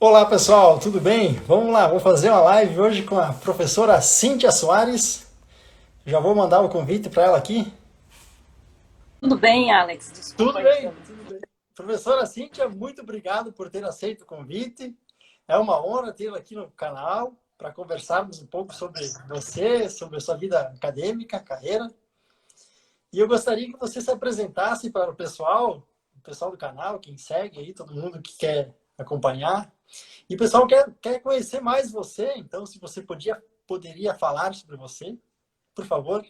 Olá pessoal, tudo bem? Vamos lá, vou fazer uma live hoje com a professora Cíntia Soares. Já vou mandar o convite para ela aqui. Tudo bem, Alex? Desculpa Tudo aí bem, pelo. tudo bem. Professora Cíntia, muito obrigado por ter aceito o convite. É uma honra tê-la aqui no canal para conversarmos um pouco sobre você, sobre a sua vida acadêmica, carreira. E eu gostaria que você se apresentasse para o pessoal do canal, quem segue aí, todo mundo que quer acompanhar. E o pessoal quer conhecer mais você, então se você poderia falar sobre você, por favor.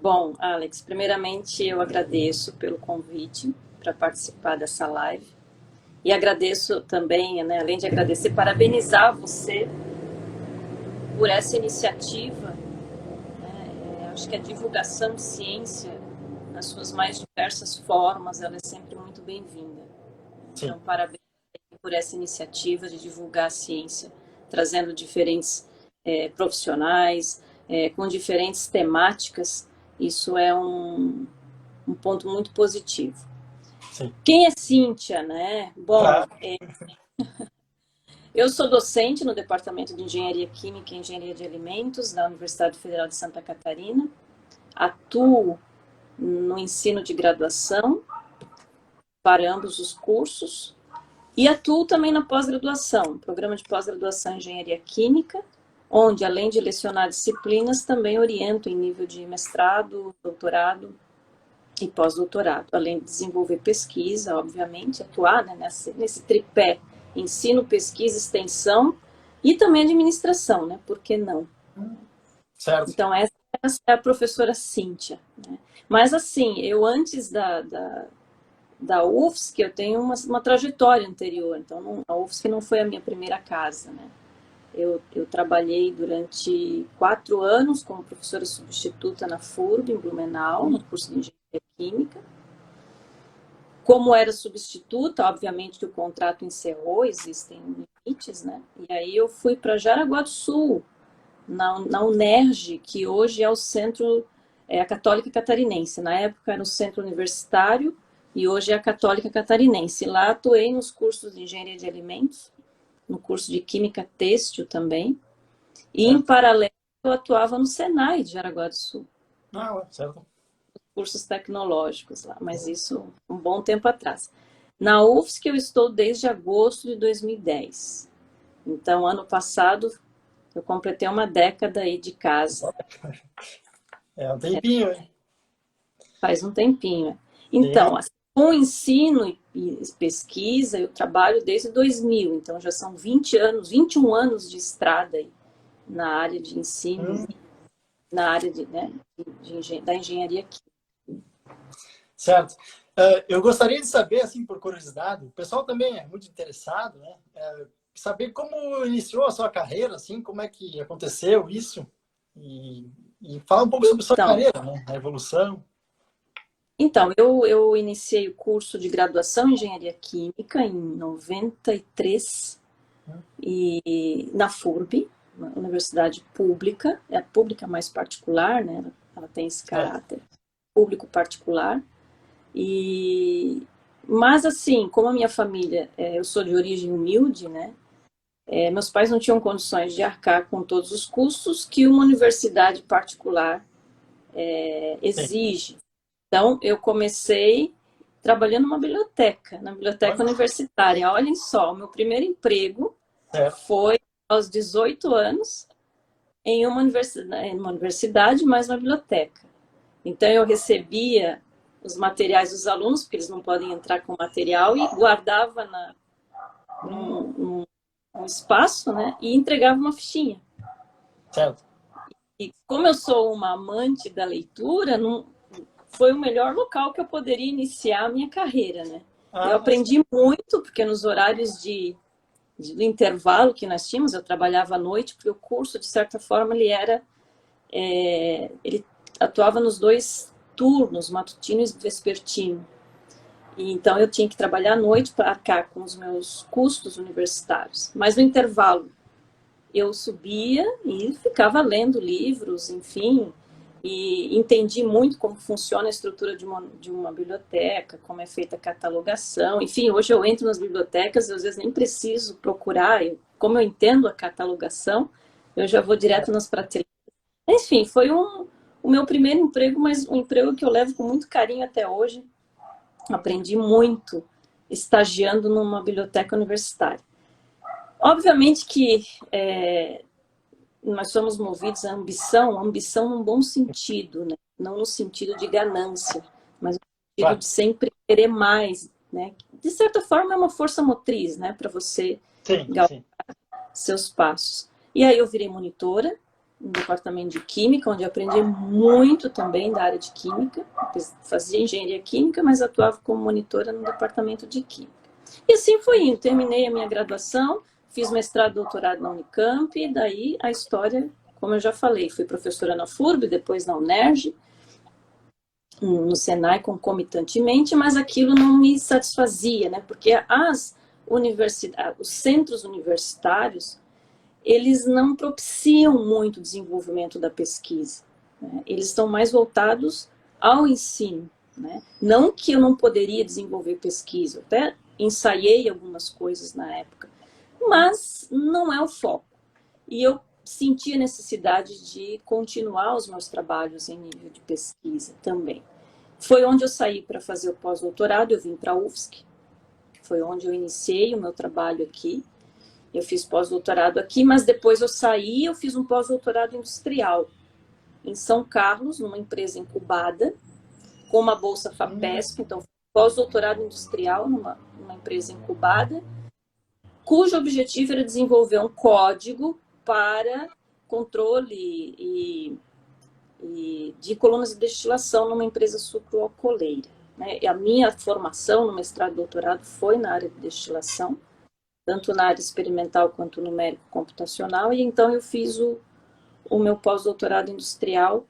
Bom, Alex, primeiramente eu agradeço pelo convite para participar dessa live. E agradeço também, né, além de agradecer, parabenizar você por essa iniciativa. Acho que a divulgação de ciência, nas suas mais diversas formas, ela é sempre muito bem-vinda. Sim, Então, parabéns por essa iniciativa de divulgar a ciência, trazendo diferentes profissionais, com diferentes temáticas. Isso é um ponto muito positivo. sim. Quem é Cíntia, né? Bom, Claro. eu sou docente no Departamento de Engenharia Química e Engenharia de Alimentos da Universidade Federal de Santa Catarina. Atuo no ensino de graduação para ambos os cursos e atuo também na pós-graduação, programa de pós-graduação em Engenharia Química, onde, além de lecionar disciplinas, também oriento em nível de mestrado, doutorado e pós-doutorado, além de desenvolver pesquisa, obviamente, atuar, né, nesse tripé ensino, pesquisa, extensão e também administração, né? Por que não? Certo. Então, essa é a professora Cíntia. Né? Mas, assim, eu antes da UFSC, eu tenho uma trajetória anterior. Então, a UFSC não foi a minha primeira casa, né? Eu trabalhei durante 4 anos como professora substituta na FURB, em Blumenau, no curso de Engenharia Química. Como era substituta, obviamente que o contrato encerrou, existem limites, né? E aí eu fui para Jaraguá do Sul, na UNERJ, que hoje é o Centro a Católica Catarinense. Na época era o Centro Universitário e hoje é a Católica Catarinense. Lá atuei nos cursos de Engenharia de Alimentos, no curso de Química Têxtil também. E, em Certo. paralelo, eu atuava no Senai de Jaraguá do Sul, Ah, certo. cursos tecnológicos lá, mas isso um bom tempo atrás. Na UFSC eu estou desde agosto de 2010. Então, ano passado, eu completei uma década aí de casa. É um tempinho, hein? Faz um tempinho. Sim. Então, assim, com ensino e pesquisa, eu trabalho desde 2000, então já são 20 anos, 21 anos de estrada aí na área de ensino, Hum, na área né, da engenharia química. certo. Eu gostaria de saber, assim, por curiosidade, o pessoal também é muito interessado, né? Saber como iniciou a sua carreira, assim, como é que aconteceu isso e, e falar um pouco sobre a sua Então, carreira, né? A evolução. eu iniciei o curso de graduação em engenharia química em 93 e na FURB, uma universidade pública, é a pública mais particular, né? Ela tem esse Certo. caráter público particular. Mas assim, como a minha família, eu sou de origem humilde, né? Meus pais não tinham condições de arcar com todos os custos que uma universidade particular Sim. exige. Então, eu comecei trabalhando numa biblioteca, na biblioteca Olha, universitária. Olhem só, o meu primeiro emprego certo. foi aos 18 anos em uma universidade, mais uma biblioteca. Então, eu recebia os materiais dos alunos, porque eles não podem entrar com material, e guardava num espaço, né, e entregava uma fichinha. Certo. E como eu sou uma amante da leitura, não, foi o melhor local que eu poderia iniciar a minha carreira, né? Eu Ah, aprendi muito, porque nos horários do intervalo que nós tínhamos, eu trabalhava à noite, porque o curso, de certa forma, ele atuava nos 2 turnos, matutino e vespertino. E, então, eu tinha que trabalhar à noite para arcar com os meus custos universitários. Mas no intervalo, eu subia e ficava lendo livros, enfim, e entendi muito como funciona a estrutura de uma biblioteca, como é feita a catalogação. Enfim, hoje eu entro nas bibliotecas, eu, às vezes nem preciso procurar, como eu entendo a catalogação, eu já vou direto nas prateleiras. Enfim, foi o meu primeiro emprego, mas um emprego que eu levo com muito carinho até hoje. Aprendi muito estagiando numa biblioteca universitária. Obviamente que nós somos movidos à ambição num bom sentido, né? Não no sentido de ganância, mas no sentido de sempre querer mais, né? De certa forma é uma força motriz, né? Para você galgar seus passos. E aí eu virei monitora no departamento de química, onde eu aprendi muito também da área de química. Fazia engenharia química, mas atuava como monitora no departamento de química. E assim foi indo. Terminei a minha graduação, fiz mestrado e doutorado na Unicamp, e daí a história, como eu já falei, fui professora na FURB, depois na UNERJ, no Senai concomitantemente, mas aquilo não me satisfazia, né? Porque os centros universitários, eles não propiciam muito o desenvolvimento da pesquisa, né? Eles estão mais voltados ao ensino, né? Não que eu não poderia desenvolver pesquisa, eu até ensaiei algumas coisas na época, mas não é o foco. E eu senti a necessidade de continuar os meus trabalhos em nível de pesquisa também. Foi onde eu saí para fazer o pós-doutorado, eu vim para a UFSC, foi onde eu iniciei o meu trabalho aqui. Eu fiz pós-doutorado aqui, mas depois eu saí, eu fiz um pós-doutorado industrial em São Carlos, numa empresa incubada, com uma bolsa FAPESP, então pós-doutorado industrial numa empresa incubada, cujo objetivo era desenvolver um código para controle de colunas de destilação numa empresa sucroalcooleira, né? E a minha formação no mestrado e doutorado foi na área de destilação, tanto na área experimental quanto numérico computacional, e então eu fiz o meu pós-doutorado industrial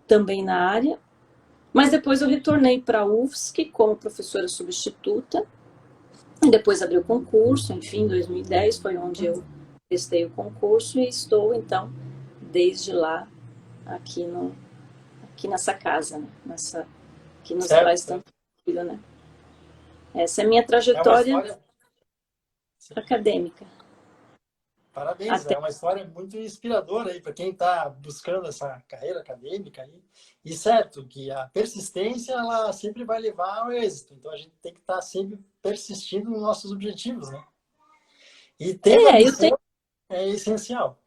também na área, mas depois eu retornei para a UFSC como professora substituta, e depois abri o concurso, enfim, em 2010 foi onde eu prestei o concurso e estou, então, desde lá, aqui nessa casa, né? Que nos traz tanto orgulho, né? Essa é a minha trajetória acadêmica. Parabéns, é uma história muito inspiradora aí para quem está buscando essa carreira acadêmica aí. E certo que a persistência ela sempre vai levar ao êxito. Então a gente tem que estar sempre persistindo nos nossos objetivos, né? E ter ambição é essencial.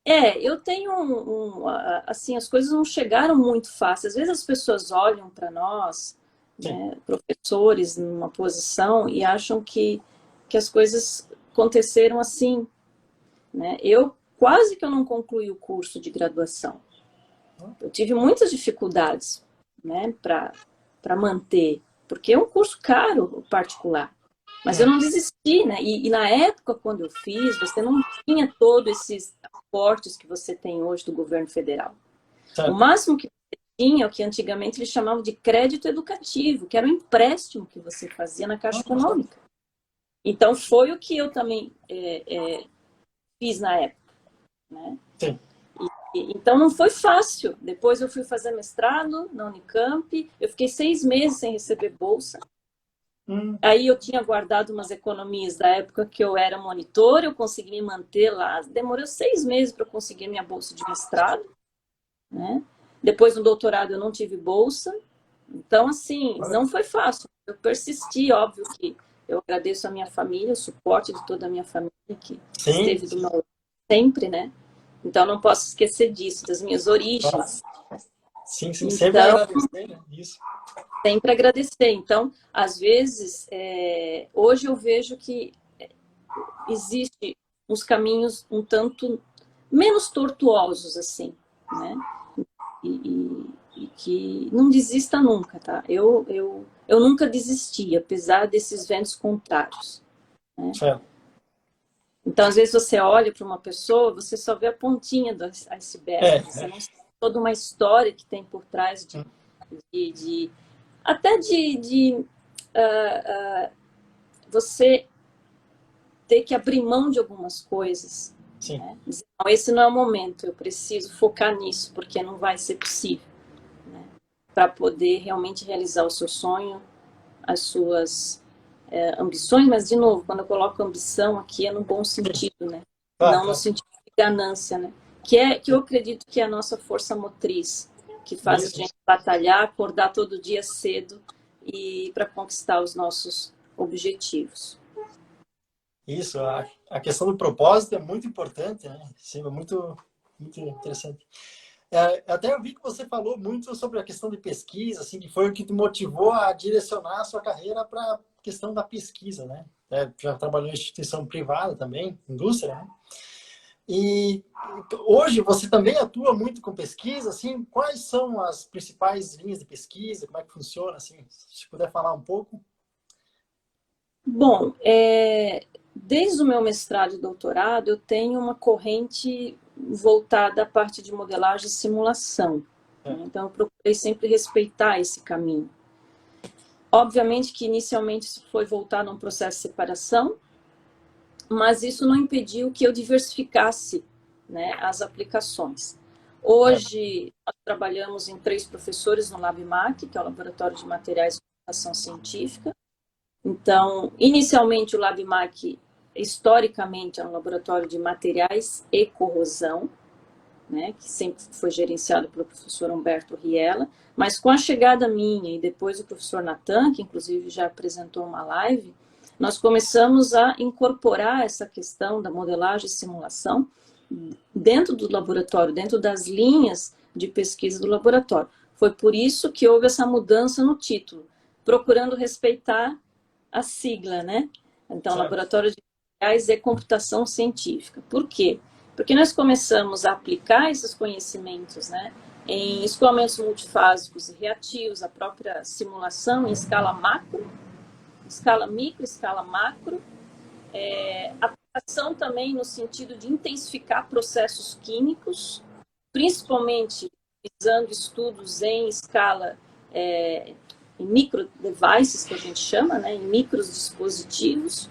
Eu tenho assim, as coisas não chegaram muito fácil. Às vezes as pessoas olham para nós, né, professores numa posição e acham que as coisas aconteceram assim, né? Eu quase que eu não concluí o curso de graduação. Eu tive muitas dificuldades, né, para manter, porque é um curso caro, particular. Mas eu não desisti, né? E na época, quando eu fiz, você não tinha todos esses aportes que você tem hoje do governo federal. Certo. O máximo que você tinha, o que antigamente eles chamavam de crédito educativo, que era um empréstimo que você fazia na Caixa Econômica. Então, foi o que eu também fiz na época, né? Sim. Então, não foi fácil. Depois eu fui fazer mestrado na Unicamp, eu fiquei 6 meses sem receber bolsa. Aí eu tinha guardado umas economias da época que eu era monitora, eu consegui me manter lá. Demorou 6 meses para eu conseguir minha bolsa de mestrado, né? Depois no doutorado eu não tive bolsa. Então, assim, não foi fácil. Eu persisti, óbvio que eu agradeço a minha família, o suporte de toda a minha família que esteve do meu lado sempre, né? Então, não posso esquecer disso, das minhas origens. Sim, sempre agradecer, né? Isso. Sempre agradecer. Então, às vezes, hoje eu vejo que existe uns caminhos um tanto menos tortuosos, assim, né? E que não desista nunca, tá? Eu nunca desisti, apesar desses ventos contrários, né? Então, às vezes você olha para uma pessoa, você só vê a pontinha do iceberg, você não sabe toda uma história que tem por trás até de você ter que abrir mão de algumas coisas, Sim. Né? Dizer, não, esse não é o momento, eu preciso focar nisso, porque não vai ser possível, né? Para poder realmente realizar o seu sonho, as suas ambições, mas, de novo, quando eu coloco ambição aqui, é no bom sentido, né? Claro, Não no claro. sentido de ganância, né? Que eu acredito que é a nossa força motriz, que faz a Isso, gente batalhar, acordar todo dia cedo e para conquistar os nossos objetivos. isso. A questão do propósito é muito importante, né? Sim, é muito, muito interessante. Até eu vi que você falou muito sobre a questão de pesquisa, assim, que foi o que te motivou a direcionar a sua carreira para a questão da pesquisa, né? Já trabalhou em instituição privada também, indústria, né? E hoje você também atua muito com pesquisa, assim, quais são as principais linhas de pesquisa, como é que funciona, assim, se puder falar um pouco. Bom, desde o meu mestrado e doutorado, eu tenho uma corrente voltada à parte de modelagem e simulação. Né? Então, eu procurei sempre respeitar esse caminho. Obviamente que inicialmente isso foi voltado a um processo de separação, mas isso não impediu que eu diversificasse, né, as aplicações. Hoje, nós trabalhamos em 3 professores no LabMac, que é o Laboratório de Materiais de Computação Científica. Então, inicialmente, o LabMac, historicamente, é um laboratório de materiais e corrosão, né, que sempre foi gerenciado pelo professor Humberto Riella, mas com a chegada minha e depois do professor Natan, que inclusive já apresentou uma live, nós começamos a incorporar essa questão da modelagem e simulação dentro do laboratório, dentro das linhas de pesquisa do laboratório. Foi por isso que houve essa mudança no título, procurando respeitar a sigla, né? Então, Certo. Laboratório de Materiais e Computação Científica. Por quê? Porque nós começamos a aplicar esses conhecimentos, né, em escoamentos multifásicos e reativos, a própria simulação em escala macro, escala micro, escala macro, aplicação também no sentido de intensificar processos químicos, principalmente visando estudos em escala, em micro devices, que a gente chama, né, em micros dispositivos,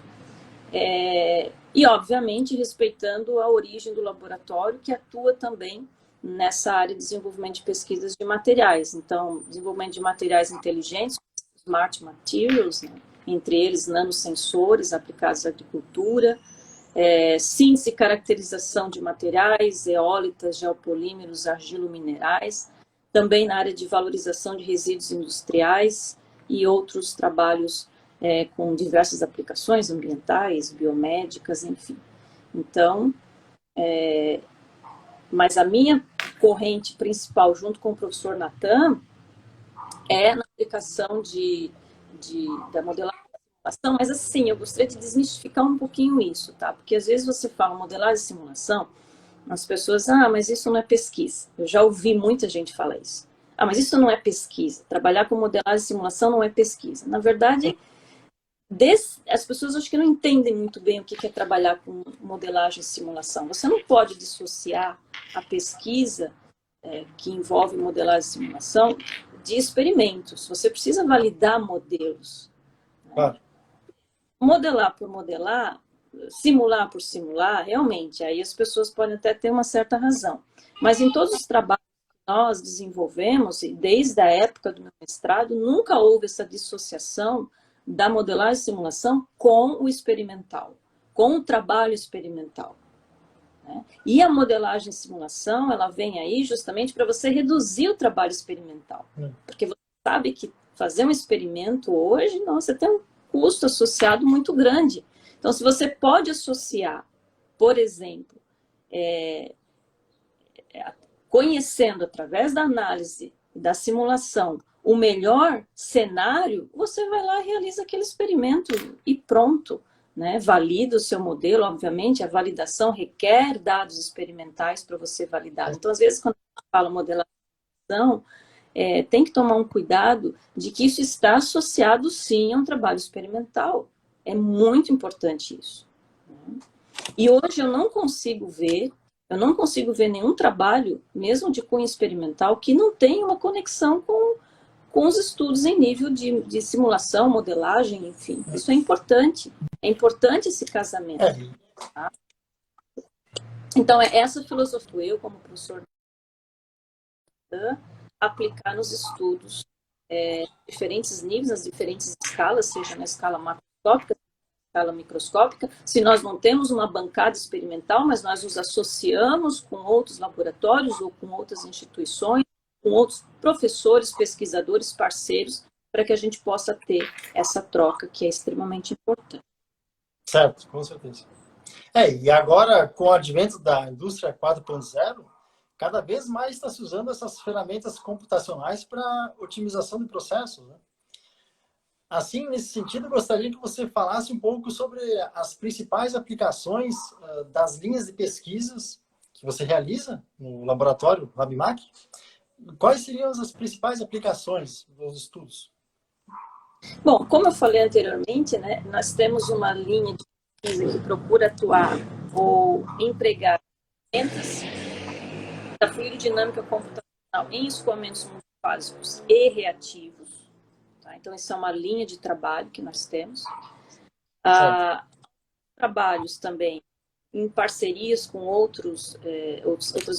e, obviamente, respeitando a origem do laboratório, que atua também nessa área de desenvolvimento de pesquisas de materiais. Então, desenvolvimento de materiais inteligentes, smart materials, né? Entre eles nanosensores aplicados à agricultura, síntese e caracterização de materiais, eólitas, geopolímeros, argilominerais, também na área de valorização de resíduos industriais e outros trabalhos com diversas aplicações ambientais, biomédicas, enfim. Então, mas a minha corrente principal, junto com o professor Natan, é na aplicação da modelagem e simulação, mas assim, eu gostaria de desmistificar um pouquinho isso, tá? Porque às vezes você fala modelagem e simulação, as pessoas, mas isso não é pesquisa. Eu já ouvi muita gente falar isso. Mas isso não é pesquisa. Trabalhar com modelagem e simulação não é pesquisa. Na verdade, as pessoas acho que não entendem muito bem o que é trabalhar com modelagem e simulação. Você não pode dissociar a pesquisa que envolve modelagem e simulação de experimentos. Você precisa validar modelos. Né? Claro. Modelar por modelar, simular por simular, realmente, aí as pessoas podem até ter uma certa razão. Mas em todos os trabalhos que nós desenvolvemos, e desde a época do meu mestrado, nunca houve essa dissociação da modelagem e simulação com o experimental, com o trabalho experimental. Né? E a modelagem e simulação, ela vem aí justamente para você reduzir o trabalho experimental. Porque você sabe que fazer um experimento hoje, nossa, tem um custo associado muito grande. Então, se você pode associar, por exemplo, conhecendo através da análise e da simulação o melhor cenário, você vai lá e realiza aquele experimento e pronto. Né? Valida o seu modelo, obviamente, a validação requer dados experimentais para você validar. Então, às vezes, quando a gente fala modelação, tem que tomar um cuidado de que isso está associado, sim, a um trabalho experimental. É muito importante isso. E hoje eu não consigo ver nenhum trabalho, mesmo de cunho experimental, que não tenha uma conexão com os estudos em nível de simulação, modelagem, enfim. Isso é importante. É importante esse casamento. Tá? Então, é essa filosofia, eu como professor, aplicar nos estudos diferentes níveis, nas diferentes escalas, seja na escala macroscópica, escala microscópica. Se nós não temos uma bancada experimental, mas nós nos associamos com outros laboratórios ou com outras instituições, com outros professores, pesquisadores, parceiros, para que a gente possa ter essa troca que é extremamente importante. Certo, com certeza. E agora, com o advento da indústria 4.0, cada vez mais está se usando essas ferramentas computacionais para otimização de processos, né? Assim, nesse sentido, eu gostaria que você falasse um pouco sobre as principais aplicações das linhas de pesquisas que você realiza no laboratório LabMac. Quais seriam as principais aplicações dos estudos? Bom, como eu falei anteriormente, né, nós temos uma linha de pesquisa que procura atuar ou empregar ferramentas da fluidodinâmica computacional em escoamentos multifásicos e reativos. Tá? Então, essa é uma linha de trabalho que nós temos. Trabalhos também em parcerias com outras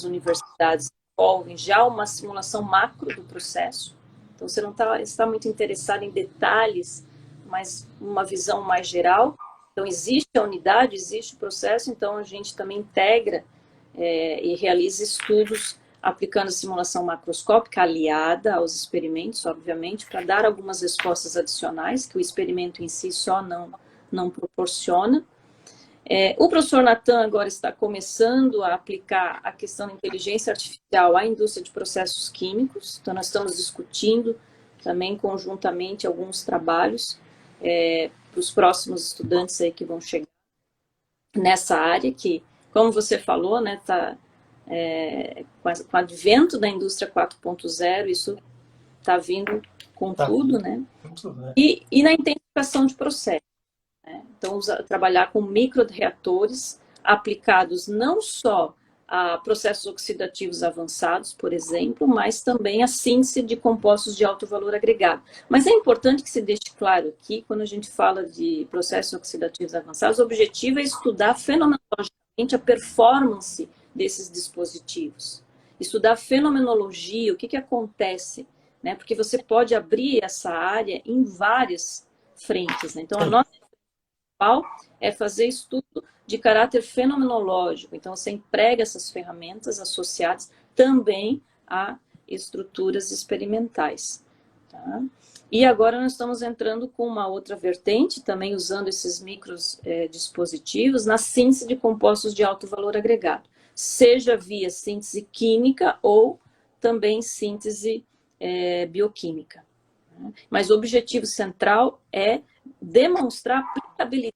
universidades que envolvem já uma simulação macro do processo. Então, você não está muito interessado em detalhes, mas uma visão mais geral. Então, existe a unidade, existe o processo, então a gente também integra e realiza estudos aplicando a simulação macroscópica aliada aos experimentos, obviamente, para dar algumas respostas adicionais que o experimento em si só não proporciona. O professor Natan agora está começando a aplicar a questão da inteligência artificial à indústria de processos químicos, então nós estamos discutindo também conjuntamente alguns trabalhos para os próximos estudantes aí que vão chegar nessa área que, como você falou, né, com o advento da indústria 4.0, isso está vindo com tudo, né? E na intensificação de processos. Então, trabalhar com microreatores aplicados não só a processos oxidativos avançados, por exemplo, mas também a síntese de compostos de alto valor agregado. Mas é importante que se deixe claro aqui, quando a gente fala de processos oxidativos avançados, o objetivo é estudar fenomenologicamente a performance desses dispositivos. Estudar a fenomenologia, o que acontece, né? Porque você pode abrir essa área em várias frentes, né? Então, a nossa é fazer estudo de caráter fenomenológico. Então, você emprega essas ferramentas associadas também a estruturas experimentais. Tá? E agora nós estamos entrando com uma outra vertente, também usando esses micros dispositivos, na síntese de compostos de alto valor agregado, seja via síntese química ou também síntese bioquímica. Mas o objetivo central é demonstrar a aplicabilidade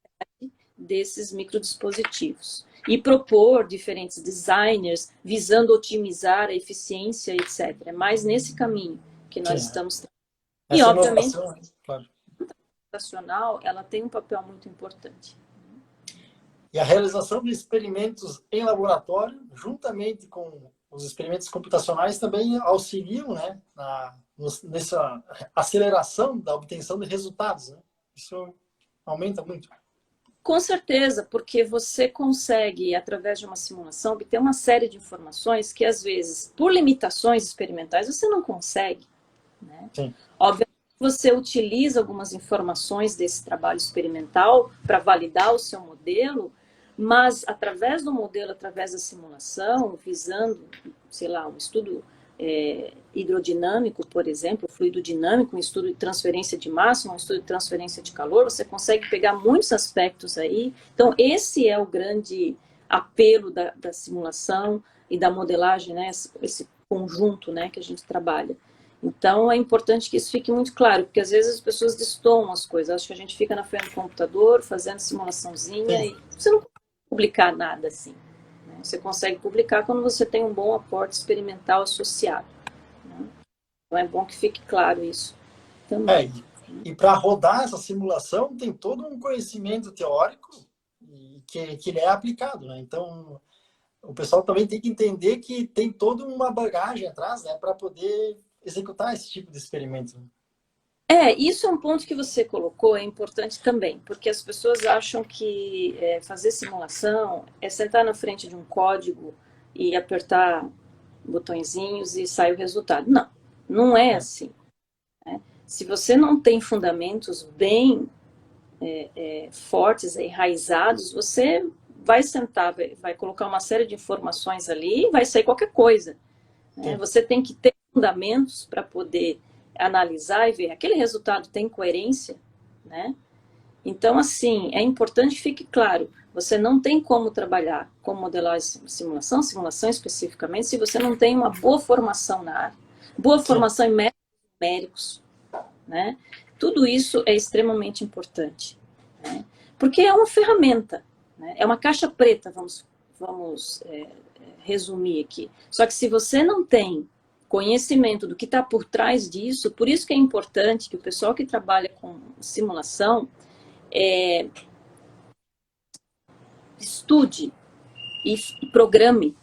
desses microdispositivos e propor diferentes designers visando otimizar a eficiência, etc. É mais nesse caminho que nós estamos tendo. E, obviamente, a computacional, ela tem um papel muito importante. E a realização de experimentos em laboratório, juntamente com os experimentos computacionais, também auxiliam, né, nessa aceleração da obtenção de resultados, né? Isso aumenta muito. Com certeza, porque você consegue, através de uma simulação, obter uma série de informações que, às vezes, por limitações experimentais, você não consegue. Né? Sim. Obviamente, você utiliza algumas informações desse trabalho experimental para validar o seu modelo, mas, através do modelo, através da simulação, visando, sei lá, um estudo hidrodinâmico, por exemplo, fluido dinâmico, um estudo de transferência de massa, um estudo de transferência de calor, você consegue pegar muitos aspectos aí. Então, esse é o grande apelo da simulação e da modelagem, né? Esse conjunto, né, que a gente trabalha. Então, é importante que isso fique muito claro, porque às vezes as pessoas destoam as coisas. Acho que a gente fica na frente do computador, fazendo simulaçãozinha, e você não pode publicar nada assim. Você consegue publicar quando você tem um bom aporte experimental associado. Né? Então é bom que fique claro isso também. E para rodar essa simulação tem todo um conhecimento teórico que ele é aplicado, né? Então o pessoal também tem que entender que tem toda uma bagagem atrás, né, para poder executar esse tipo de experimento. Isso é um ponto que você colocou, é importante também, porque as pessoas acham que fazer simulação é sentar na frente de um código e apertar botõezinhos e sai o resultado. Não, não é assim. Né? Se você não tem fundamentos bem fortes, enraizados, você vai sentar, vai colocar uma série de informações ali e vai sair qualquer coisa. Né? Você tem que ter fundamentos para poder analisar e ver aquele resultado tem coerência, né? Então, assim, é importante que fique claro, você não tem como trabalhar com modelagem simulação especificamente, se você não tem uma boa formação na área, boa formação em métodos numéricos, né? Tudo isso é extremamente importante, né? Porque é uma ferramenta, né? É uma caixa preta, vamos resumir aqui. Só que se você não tem conhecimento do que está por trás disso, por isso que é importante que o pessoal que trabalha com simulação estude e programe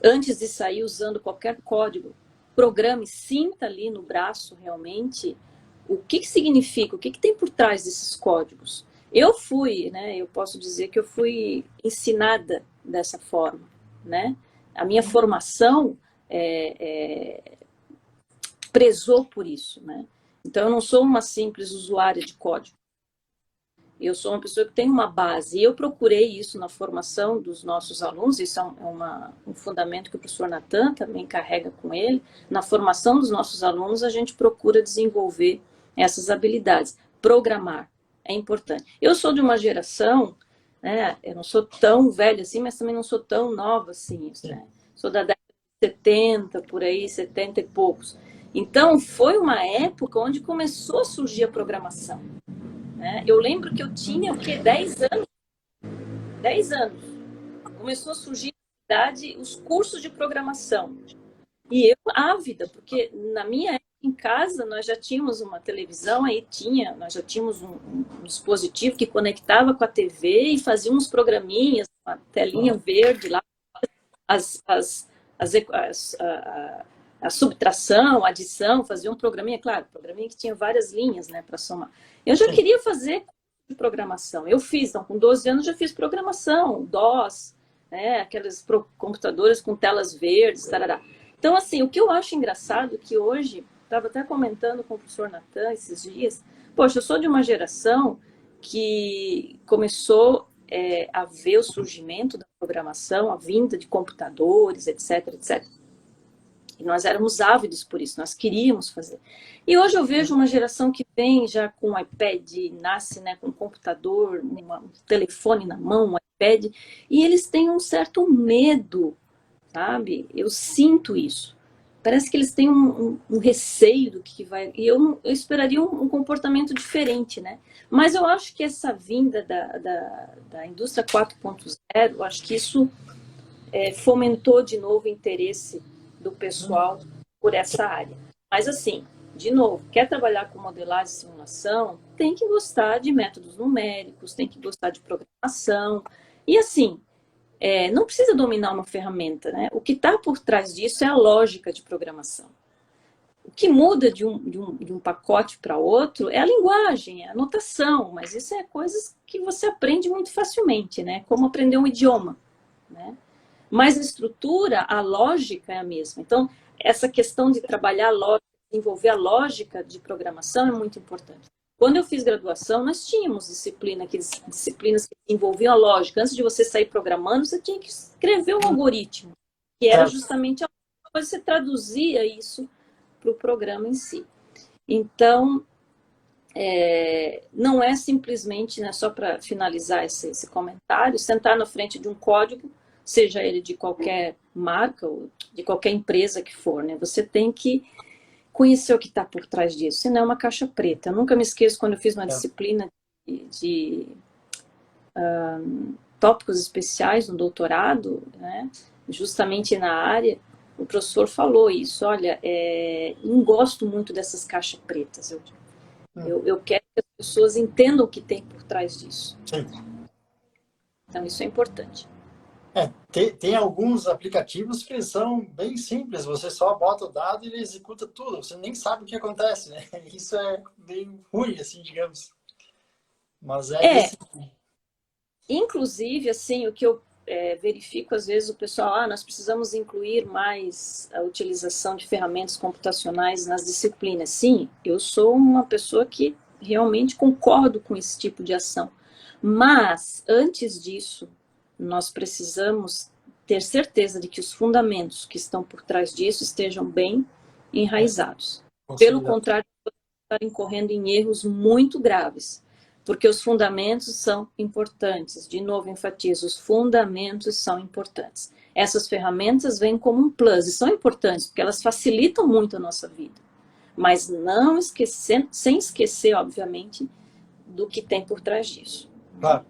antes de sair usando qualquer código. Programe, sinta ali no braço realmente o que significa, o que tem por trás desses códigos. Eu fui, né, eu posso dizer que eu fui ensinada dessa forma, né? A minha formação prezou por isso, né? Então, eu não sou uma simples usuária de código. Eu sou uma pessoa que tem uma base. E eu procurei isso na formação dos nossos alunos. Isso é um fundamento que o professor Natan também carrega com ele. Na formação dos nossos alunos, a gente procura desenvolver essas habilidades. Programar é importante. Eu sou de uma geração, né? Eu não sou tão velha assim, mas também não sou tão nova assim. Né? Sou da década de 70, por aí, 70 e poucos. Então, foi uma época onde começou a surgir a programação. Né? Eu lembro que eu tinha, 10 anos. 10 anos. Começou a surgir na cidade os cursos de programação. E eu, ávida, porque na minha época em casa, nós já tínhamos uma televisão, nós já tínhamos um dispositivo que conectava com a TV e fazia uns programinhas, uma telinha verde lá, a subtração, a adição, fazia um programinha, claro, programinha que tinha várias linhas, né, para somar. Eu já queria fazer programação. Eu fiz, então, com 12 anos já fiz programação, DOS, né, aqueles computadores com telas verdes, tarará. Então, assim, o que eu acho engraçado é que hoje, estava até comentando com o professor Natan esses dias, poxa, eu sou de uma geração que começou a ver o surgimento da programação, a vinda de computadores, etc, etc. E nós éramos ávidos por isso, nós queríamos fazer. E hoje eu vejo uma geração que vem já com um iPad, nasce, né, com um computador, um telefone na mão, um iPad, e eles têm um certo medo, sabe? Eu sinto isso. Parece que eles têm um receio do que vai... E eu esperaria um comportamento diferente, né? Mas eu acho que essa vinda da indústria 4.0, eu acho que isso fomentou de novo o interesse do pessoal por essa área. Mas assim, de novo, quer trabalhar com modelagem e simulação, tem que gostar de métodos numéricos, tem que gostar de programação. E assim, não precisa dominar uma ferramenta, né? O que está por trás disso é a lógica de programação. O que muda de um pacote para outro é a linguagem, é a notação, mas isso é coisas que você aprende muito facilmente, né? Como aprender um idioma, né? Mas a estrutura, a lógica é a mesma. Então, essa questão de trabalhar a lógica, desenvolver a lógica de programação é muito importante. Quando eu fiz graduação, nós tínhamos disciplinas que desenvolviam a lógica. Antes de você sair programando, você tinha que escrever um algoritmo, que era justamente a coisa, você traduzia isso para o programa em si. Então, não é simplesmente, né, só para finalizar esse comentário, sentar na frente de um código, seja ele de qualquer marca ou de qualquer empresa que for, né? Você tem que conhecer o que está por trás disso, senão é uma caixa preta. Eu nunca me esqueço quando eu fiz uma disciplina de tópicos especiais no doutorado, né? Justamente na área, o professor falou isso, olha, não gosto muito dessas caixas pretas, eu quero que as pessoas entendam o que tem por trás disso. Sim. Então, isso é importante. Tem alguns aplicativos que são bem simples, você só bota o dado e ele executa tudo, você nem sabe o que acontece, né? Isso é bem ruim, assim, digamos. Mas é É, nesse... inclusive, assim, o que eu verifico, às vezes, o pessoal, nós precisamos incluir mais a utilização de ferramentas computacionais nas disciplinas. Sim, eu sou uma pessoa que realmente concordo com esse tipo de ação. Mas, antes disso, nós precisamos ter certeza de que os fundamentos que estão por trás disso estejam bem enraizados. Pelo Consolidado. contrário, estar incorrendo em erros muito graves, porque os fundamentos são importantes. De novo, enfatizo, os fundamentos são importantes. Essas ferramentas vêm como um plus e são importantes, porque elas facilitam muito a nossa vida. Mas não esquecer, sem esquecer, obviamente, do que tem por trás disso. Claro.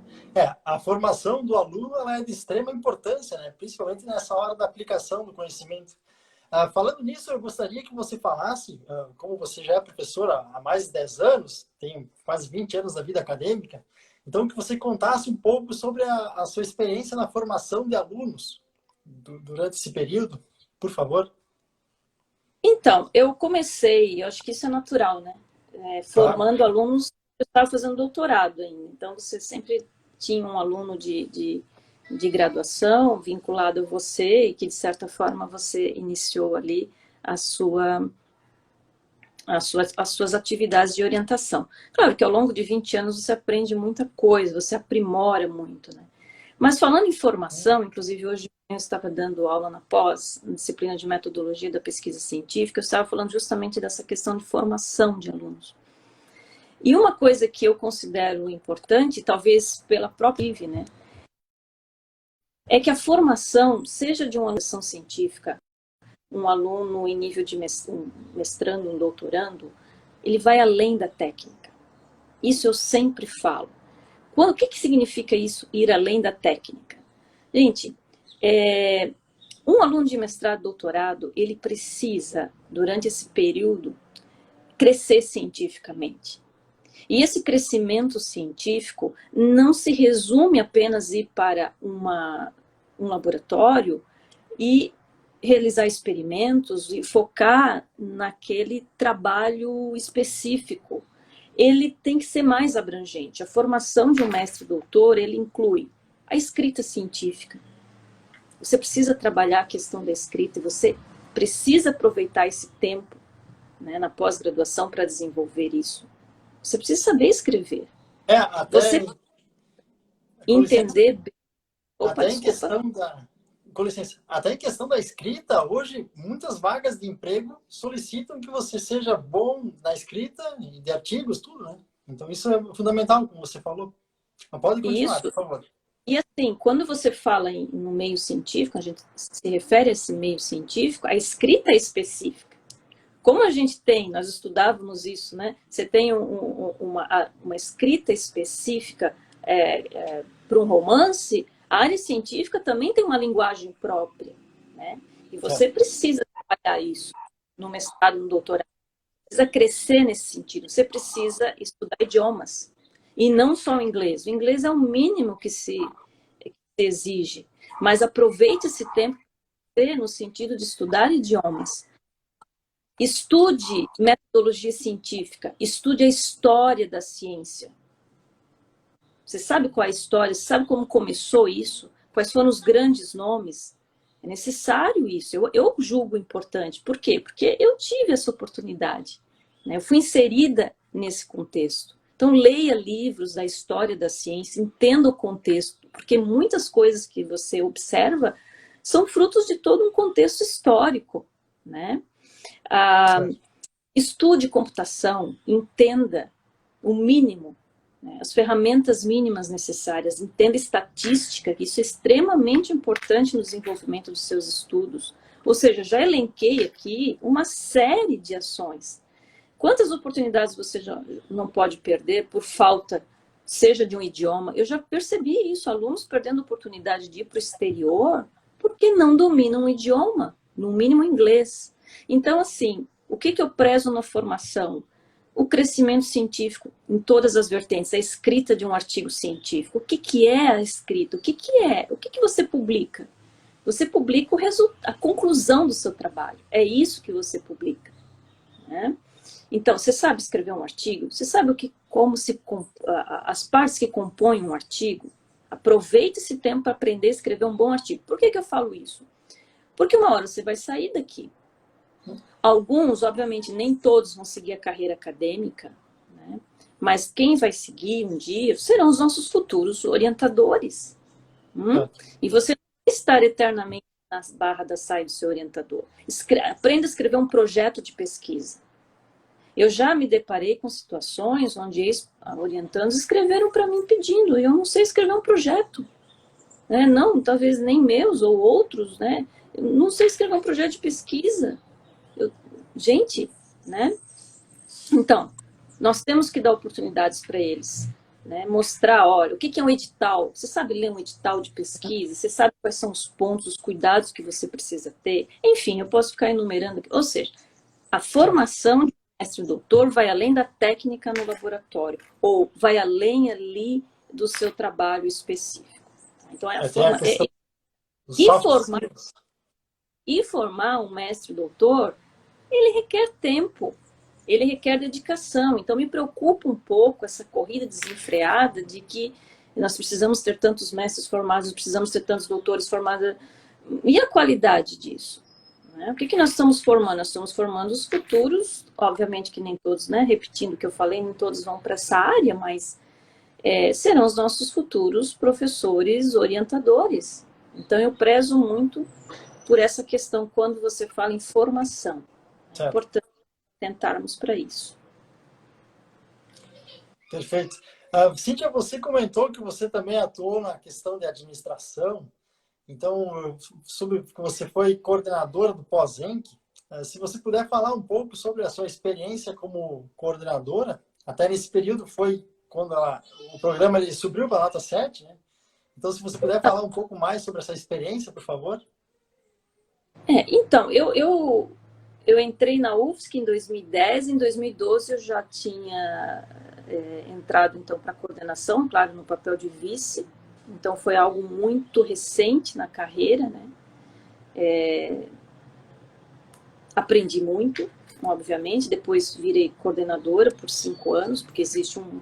A formação do aluno ela é de extrema importância, né? Principalmente nessa hora da aplicação do conhecimento. Falando nisso, eu gostaria que você falasse, como você já é professora há mais de 10 anos, tem quase 20 anos da vida acadêmica, então que você contasse um pouco sobre a sua experiência na formação de alunos durante esse período, por favor. Então, eu comecei, eu acho que isso é natural, né? Claro. Formando alunos, eu estava fazendo doutorado ainda, então você sempre tinha um aluno de graduação vinculado a você e que, de certa forma, você iniciou ali a sua, as suas atividades de orientação. Claro que ao longo de 20 anos você aprende muita coisa, você aprimora muito, né? Mas falando em formação, inclusive hoje eu estava dando aula na pós, na disciplina de metodologia da pesquisa científica, eu estava falando justamente dessa questão de formação de alunos. E uma coisa que eu considero importante, talvez pela própria IVE, né, é que a formação, seja de uma lição científica, um aluno em nível de mestrando, um doutorando, ele vai além da técnica. Isso eu sempre falo. O que significa isso, ir além da técnica? Gente, um aluno de mestrado, doutorado, ele precisa, durante esse período, crescer cientificamente. E esse crescimento científico não se resume apenas ir para um laboratório e realizar experimentos e focar naquele trabalho específico. Ele tem que ser mais abrangente. A formação de um mestre-doutor, ele inclui a escrita científica. Você precisa trabalhar a questão da escrita e você precisa aproveitar esse tempo, né, na pós-graduação para desenvolver isso. Você precisa saber escrever. Você Com licença, entender bem. Opa, até em desculpa. questão da, com licença, até em questão da escrita, hoje muitas vagas de emprego solicitam que você seja bom na escrita de artigos, tudo, né? Então isso é fundamental, como você falou. Não pode continuar, Isso. por favor. E assim, quando você fala no meio científico, a gente se refere a esse meio científico, a escrita é específica. Como a gente tem, nós estudávamos isso, né? Você tem uma escrita específica para um romance, a área científica também tem uma linguagem própria, né? E você precisa trabalhar isso no mestrado, no doutorado. Precisa crescer nesse sentido. Você precisa estudar idiomas. E não só o inglês. O inglês é o mínimo que se exige. Mas aproveite esse tempo no sentido de estudar idiomas. Estude metodologia científica. Estude a história da ciência. Você sabe qual é a história? Você sabe como começou isso? Quais foram os grandes nomes? É necessário isso. Eu julgo importante. Por quê? Porque eu tive essa oportunidade, né? Eu fui inserida nesse contexto. Então, leia livros da história da ciência, entenda o contexto, porque muitas coisas que você observa são frutos de todo um contexto histórico, né? Estude computação, entenda o mínimo, né? As ferramentas mínimas necessárias, entenda estatística, que isso é extremamente importante no desenvolvimento dos seus estudos. Ou seja, já elenquei aqui uma série de ações. Quantas oportunidades você já não pode perder por falta, seja de um idioma? Eu já percebi isso, alunos perdendo oportunidade de ir para o exterior porque não dominam o idioma, no mínimo inglês. Então, assim, o que eu prezo na formação? o crescimento científico em todas as vertentes, a escrita de um artigo científico. O que, que é a escrita? O que, que é? O que, que você publica? Você publica a conclusão do seu trabalho. É isso que você publica, né? Então, você sabe escrever um artigo? Você sabe as partes que compõem um artigo? Aproveite esse tempo para aprender a escrever um bom artigo. Por que, que eu falo isso? Porque uma hora você vai sair daqui. Alguns, obviamente, nem todos vão seguir a carreira acadêmica, né? Mas quem vai seguir um dia serão os nossos futuros orientadores. E você não vai estar eternamente na barra da saia do seu orientador. Aprenda a escrever um projeto de pesquisa. Eu já me deparei com situações onde ex-orientandos escreveram para mim pedindo, eu não sei escrever um projeto. Né? Não, talvez nem meus ou outros, né? Eu não sei escrever um projeto de pesquisa. Gente, né? Então, nós temos que dar oportunidades para eles, né? Mostrar, olha, o que é um edital? Você sabe ler um edital de pesquisa? Você sabe quais são os pontos, os cuidados que você precisa ter? Enfim, eu posso ficar enumerando aqui. Ou seja, a formação de mestre e doutor vai além da técnica no laboratório, ou vai além ali do seu trabalho específico. Então, é a formação. E formar um mestre e doutor, ele requer tempo, ele requer dedicação. Então, me preocupa um pouco essa corrida desenfreada de que nós precisamos ter tantos mestres formados, precisamos ter tantos doutores formados. E a qualidade disso? Né? O que nós estamos formando? Nós estamos formando os futuros, obviamente que nem todos, né? Repetindo o que eu falei, nem todos vão para essa área, mas serão os nossos futuros professores orientadores. Então, eu prezo muito por essa questão quando você fala em formação. É importante tentarmos para isso. Perfeito. Cíntia, você comentou que você também atuou na questão de administração. Então, sobre que você foi coordenadora do Pós-ENC, se você puder falar um pouco sobre a sua experiência como coordenadora, até nesse período foi quando o programa ele subiu para a nota 7, né? Então, se você puder falar um pouco mais sobre essa experiência, por favor. Então, eu entrei na UFSC em 2010, em 2012 eu já tinha entrado então para a coordenação, claro, no papel de vice, então foi algo muito recente na carreira, né? Aprendi muito, obviamente, depois virei coordenadora por 5 anos, porque existe um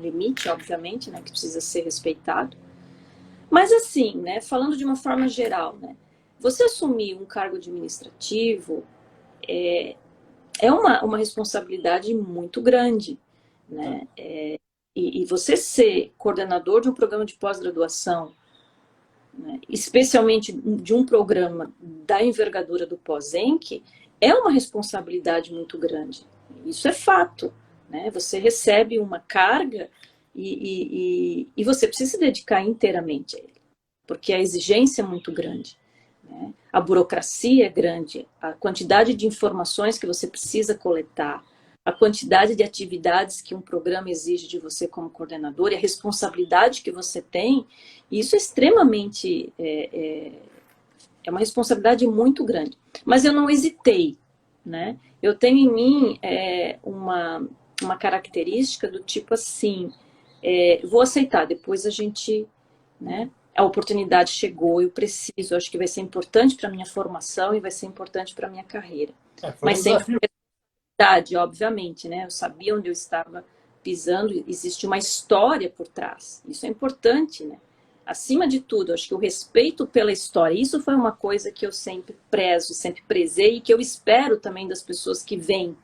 limite, obviamente, né, que precisa ser respeitado. Mas assim, né, falando de uma forma geral, né, você assumir um cargo administrativo é uma responsabilidade muito grande, né? E você ser coordenador de um programa de pós-graduação, né, especialmente de um programa da envergadura do Pós-ENC, é uma responsabilidade muito grande. Isso é fato, né? Você recebe uma carga e você precisa se dedicar inteiramente a ele, porque a exigência é muito grande. A burocracia é grande, a quantidade de informações que você precisa coletar, a quantidade de atividades que um programa exige de você como coordenador e a responsabilidade que você tem, isso é extremamente, é uma responsabilidade muito grande. Mas eu não hesitei, né? Eu tenho em mim uma característica do tipo assim, vou aceitar, depois a gente, né? A oportunidade chegou, eu preciso, acho que vai ser importante para a minha formação e vai ser importante para a minha carreira. Mas sempre com responsabilidade, obviamente, né? Eu sabia onde eu estava pisando, existe uma história por trás. Isso é importante, né? Acima de tudo, acho que o respeito pela história, isso foi uma coisa que eu sempre prezo, sempre prezei e que eu espero também das pessoas que vêm,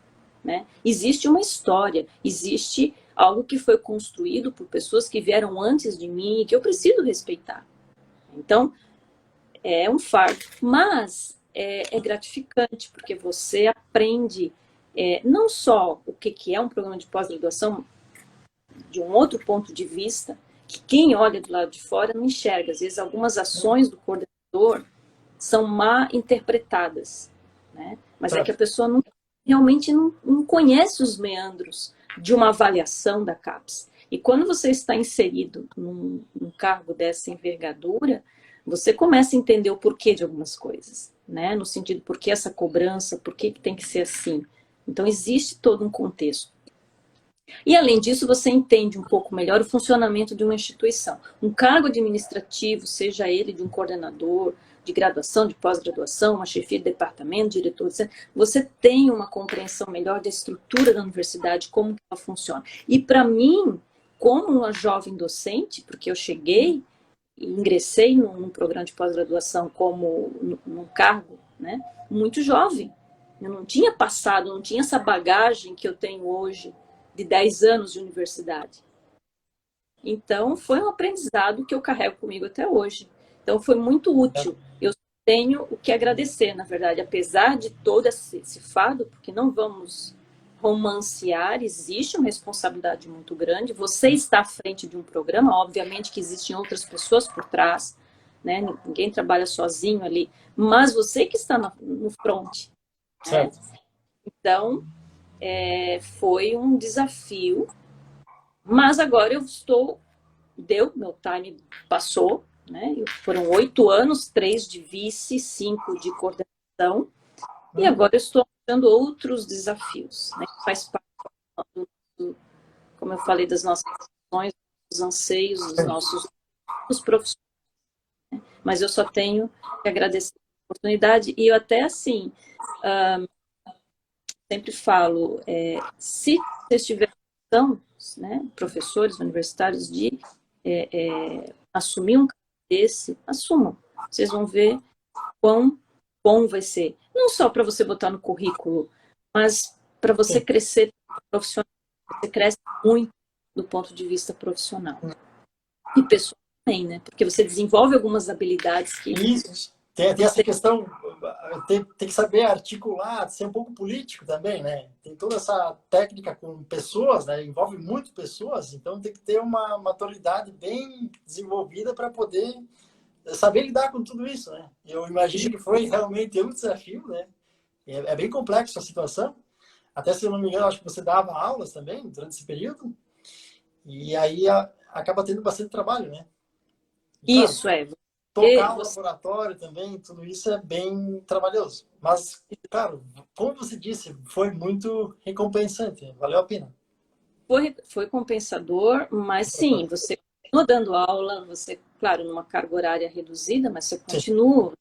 né? Existe uma história, existe algo que foi construído por pessoas que vieram antes de mim e que eu preciso respeitar. Então, é um fardo, mas é gratificante, porque você aprende não só o que é um programa de pós-graduação de um outro ponto de vista, que quem olha do lado de fora não enxerga. Às vezes, algumas ações do coordenador são mal interpretadas, né? Mas é que a pessoa realmente não conhece os meandros de uma avaliação da CAPES. E quando você está inserido num cargo dessa envergadura, você começa a entender o porquê de algumas coisas, né? No sentido, por que essa cobrança, por que tem que ser assim. Então, existe todo um contexto. E, além disso, você entende um pouco melhor o funcionamento de uma instituição. Um cargo administrativo, seja ele de um coordenador de graduação, de pós-graduação, uma chefia de departamento, diretor, você tem uma compreensão melhor da estrutura da universidade, como que ela funciona. E, para mim, como uma jovem docente, porque eu cheguei e ingressei num programa de pós-graduação como num cargo, né, muito jovem. Eu não tinha passado, não tinha essa bagagem que eu tenho hoje, de 10 anos de universidade. Então, foi um aprendizado que eu carrego comigo até hoje. Então, foi muito útil. Eu tenho o que agradecer, na verdade, apesar de todo esse fado, porque não vamos romancear, existe uma responsabilidade muito grande. Você está à frente de um programa, obviamente que existem outras pessoas por trás, né? Ninguém trabalha sozinho ali, mas você que está no front. Né? Então, foi um desafio, mas agora eu estou, meu time passou, né? Foram 8 anos, 3 de vice, 5 de coordenação, e agora eu estou tendo outros desafios, né? Faz parte, como eu falei, das nossas ações, dos anseios, dos nossos profissionais, né? Mas eu só tenho que agradecer a oportunidade, e eu até assim, sempre falo, se vocês tiverem, né, professores universitários, de assumir um cargo desse, assumam. Vocês vão ver quão bom vai ser. Não só para você botar no currículo, mas para você crescer profissional. Você cresce muito do ponto de vista profissional. E pessoal também, né? Porque você desenvolve algumas habilidades que... Isso. Tem essa questão, tem que saber articular, ser um pouco político também, né? Tem toda essa técnica com pessoas, né? Envolve muito pessoas, então tem que ter uma maturidade bem desenvolvida para poder saber lidar com tudo isso, né? Eu imagino que foi realmente um desafio, né? É bem complexo a situação. Até, se eu não me engano, acho que você dava aulas também durante esse período. E aí acaba tendo bastante trabalho, né? E, isso, claro, tocar o laboratório também, tudo isso é bem trabalhoso. Mas, claro, como você disse, foi muito recompensante, valeu a pena. Foi compensador, mas sim, você continua dando aula, você, claro, numa carga horária reduzida, mas você continua,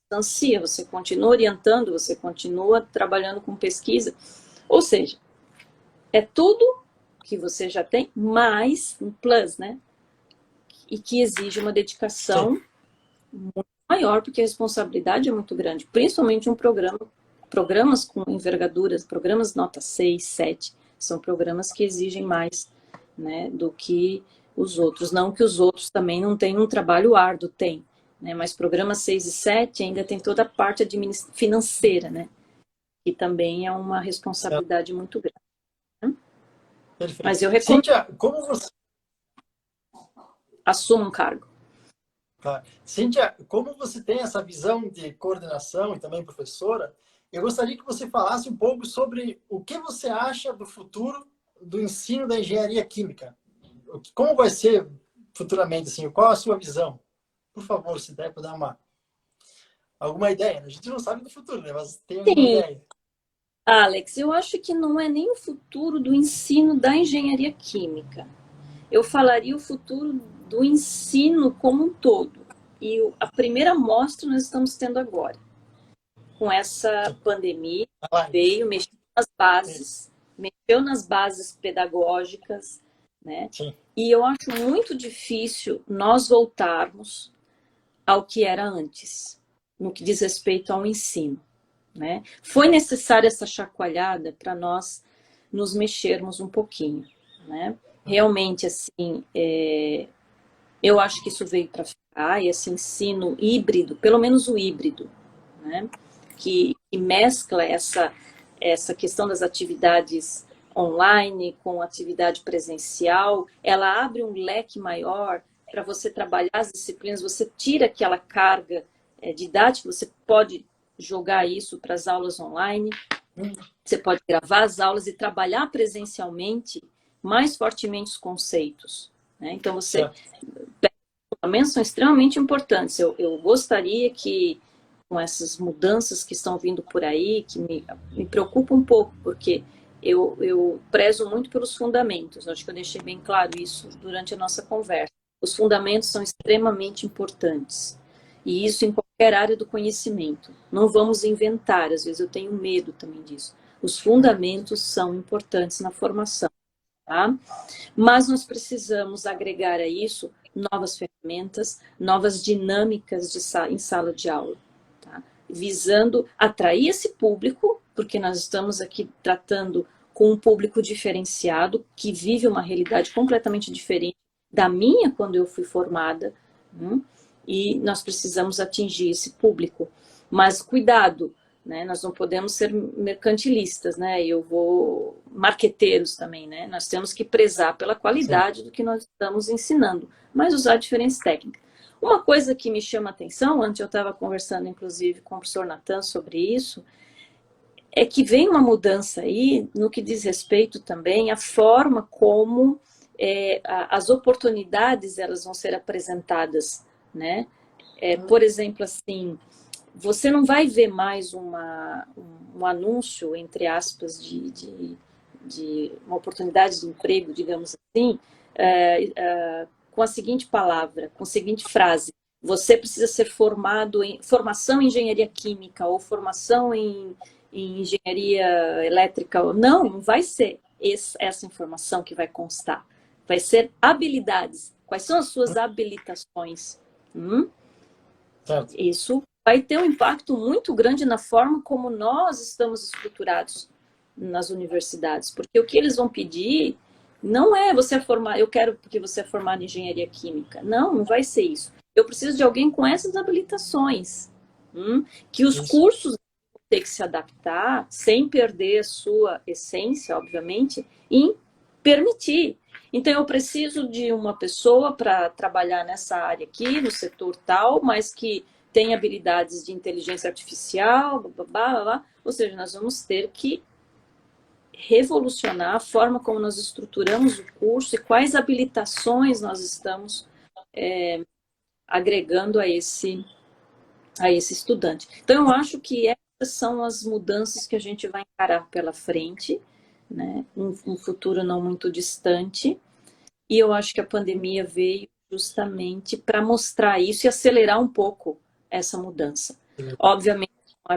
distancia, você continua orientando, você continua trabalhando com pesquisa. Ou seja, é tudo que você já tem, mais um plus, né? E que exige uma dedicação muito maior, porque a responsabilidade é muito grande, principalmente programas com envergaduras, programas nota 6, 7, são programas que exigem mais, né, do que os outros. Não que os outros também não tenham um trabalho árduo, tem, né, mas programas 6 e 7 ainda tem toda a parte financeira, né, que também é uma responsabilidade muito grande. Né? Perfeito. Mas eu recomendo. Cíntia, como você... Assuma um cargo. Claro. Cíntia, como você tem essa visão de coordenação e também professora, eu gostaria que você falasse um pouco sobre o que você acha do futuro do ensino da engenharia química. Como vai ser futuramente, assim, qual a sua visão? Por favor, se der para dar alguma ideia. A gente não sabe do futuro, né? Mas tem alguma ideia. Alex, eu acho que não é nem o futuro do ensino da engenharia química. Eu falaria o futuro do ensino como um todo. E a primeira amostra nós estamos tendo agora. Com essa pandemia, veio, mexeu nas bases pedagógicas, né? Sim. E eu acho muito difícil nós voltarmos ao que era antes, no que diz respeito ao ensino, né? Foi necessária essa chacoalhada para nós nos mexermos um pouquinho, né? Realmente, assim, eu acho que isso veio para ficar, e esse ensino híbrido, pelo menos o híbrido, né? Que mescla essa questão das atividades online com atividade presencial, ela abre um leque maior para você trabalhar as disciplinas, você tira aquela carga didática, você pode jogar isso para as aulas online, você pode gravar as aulas e trabalhar presencialmente mais fortemente os conceitos. Né? Então, são extremamente importantes. Eu gostaria que, com essas mudanças que estão vindo por aí, que me preocupa um pouco, porque eu prezo muito pelos fundamentos. Acho que eu deixei bem claro isso durante a nossa conversa. Os fundamentos são extremamente importantes. E isso em qualquer área do conhecimento. Não vamos inventar, às vezes eu tenho medo também disso. Os fundamentos são importantes na formação, tá? Mas nós precisamos agregar a isso novas ferramentas, novas dinâmicas em sala de aula, tá? Visando atrair esse público, porque nós estamos aqui tratando com um público diferenciado, que vive uma realidade completamente diferente da minha quando eu fui formada, e nós precisamos atingir esse público. Mas cuidado, né? Nós não podemos ser mercantilistas, né? Marqueteiros também, né? Nós temos que prezar pela qualidade do que nós estamos ensinando, mas usar diferentes técnicas. Uma coisa que me chama a atenção, antes eu estava conversando, inclusive, com o professor Natan sobre isso, é que vem uma mudança aí no que diz respeito também à forma como as oportunidades elas vão ser apresentadas, né? Por exemplo, assim, você não vai ver mais um anúncio, entre aspas, de uma oportunidade de emprego, digamos assim, com a seguinte palavra, com a seguinte frase: você precisa ser formado em formação em engenharia química ou formação em engenharia elétrica. Não vai ser essa informação que vai constar. Vai ser habilidades. Quais são as suas habilitações? Isso vai ter um impacto muito grande na forma como nós estamos estruturados nas universidades, porque o que eles vão pedir não é você formar, eu quero porque você é formado em engenharia química. Não vai ser isso. Eu preciso de alguém com essas habilitações, que os cursos vão ter que se adaptar, sem perder a sua essência, obviamente, e permitir. Então, eu preciso de uma pessoa para trabalhar nessa área aqui, no setor tal, mas que tem habilidades de inteligência artificial, blá, blá, blá. Ou seja, nós vamos ter que revolucionar a forma como nós estruturamos o curso e quais habilitações nós estamos agregando a esse estudante. Então, eu acho que essas são as mudanças que a gente vai encarar pela frente, né? Um futuro não muito distante. E eu acho que a pandemia veio justamente para mostrar isso e acelerar um pouco essa mudança. Obviamente,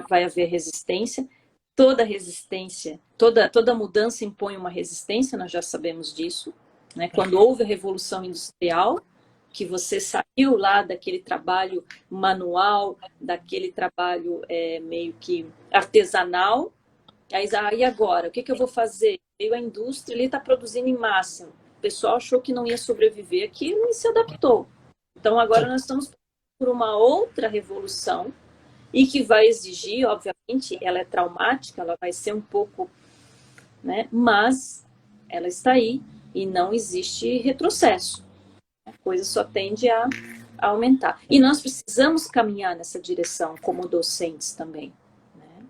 vai haver resistência. Toda resistência, toda mudança impõe uma resistência, nós já sabemos disso, né? Quando houve a Revolução Industrial, que você saiu lá daquele trabalho manual, daquele trabalho meio que artesanal, aí, e agora? O que eu vou fazer? Veio a indústria, ele está produzindo em massa. O pessoal achou que não ia sobreviver aquilo e se adaptou. Então, agora nós estamos por uma outra revolução e que vai exigir, obviamente, ela é traumática, ela vai ser um pouco, né? Mas ela está aí e não existe retrocesso. A coisa só tende a aumentar. E nós precisamos caminhar nessa direção como docentes também, né?